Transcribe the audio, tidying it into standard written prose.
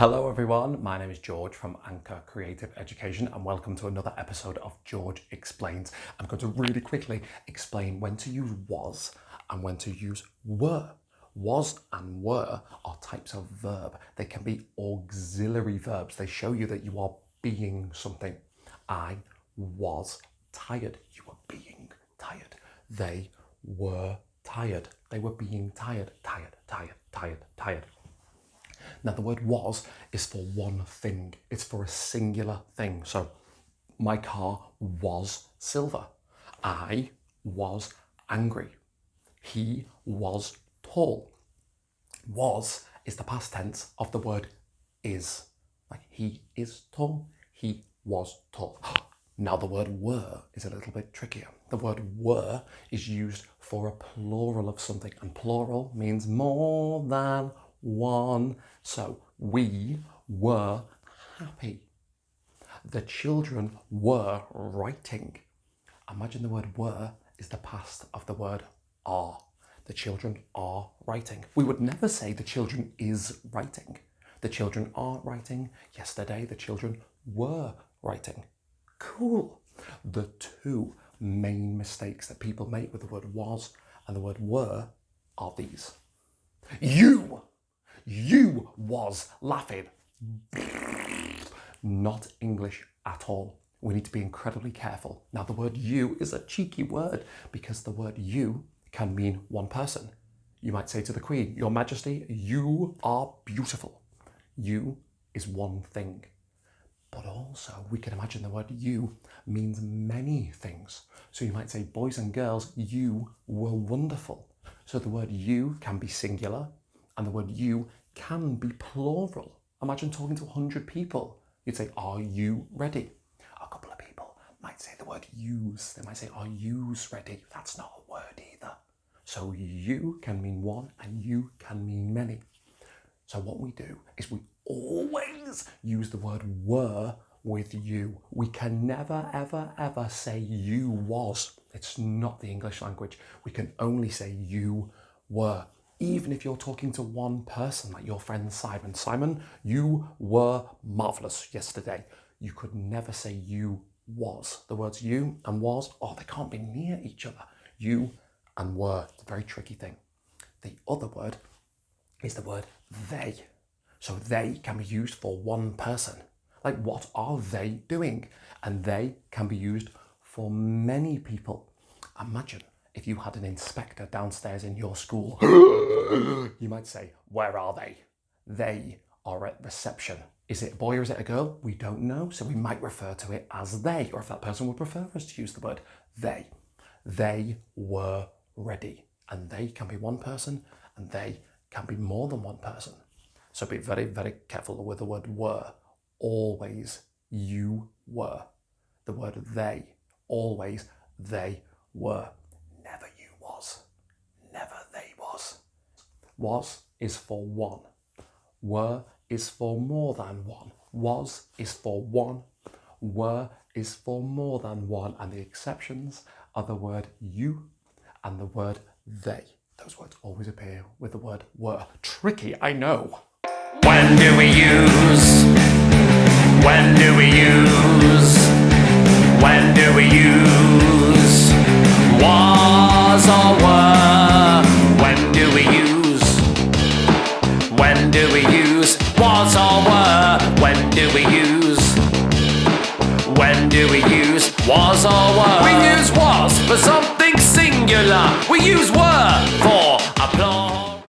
Hello everyone, my name is George from Anchor Creative Education and welcome to another episode of George Explains. I'm going to really quickly explain when to use was and when to use were. Was and were are types of verb. They can be auxiliary verbs. They show you that you are being something. I was tired. You were being tired. They were tired. They were being tired. Tired. Now the word was is for one thing. It's for a singular thing. So my car was silver. I was angry. He was tall. Was is the past tense of the word is. Like he is tall, he was tall. Now the word were is a little bit trickier. The word were is used for a plural of something, and plural means more than one. So we were happy. The children were writing. Imagine the word were is the past of the word are. The children are writing. We would never say the children is writing. The children are writing. Yesterday the children were writing. Cool. The two main mistakes that people make with the word was and the word were are these. You was laughing. Not English at all. We need to be incredibly careful. Now the word you is a cheeky word because the word you can mean one person. You might say to the Queen, Your Majesty, you are beautiful. You is one thing. But also we can imagine the word you means many things. So you might say, boys and girls, you were wonderful. So the word you can be singular and the word you can be plural. Imagine talking to 100 people. You'd say, are you ready? A couple of people might say the word use. They might say, are yous ready? That's not a word either. So you can mean one and you can mean many. So what we do is we always use the word were with you. We can never, ever say you was. It's not the English language. We can only say you were. Even if you're talking to one person, like your friend Simon. Simon, you were marvellous yesterday. You could never say you was. The words you and was, they can't be near each other. You and were. It's a very tricky thing. The other word is the word they. So they can be used for one person. Like, what are they doing? And they can be used for many people. Imagine if you had an inspector downstairs in your school. You might say, where are they? They are at reception. Is it a boy or is it a girl? We don't know, so we might refer to it as they, or if that person would prefer us to use the word they. They were ready. And they can be one person and they can be more than one person. So be very, very careful with the word were. Always you were. The word they, always they were. Never you was. Never they was. Was is for one. Were is for more than one. Was is for one. Were is for more than one. And the exceptions are the word you and the word they. Those words always appear with the word were. Tricky, I know. When do we use? When do we use? When do we use? Was or were? When do we use? When do we use? Was or were? When do we use? When do we use? Was or were? We use was for something singular. We use were for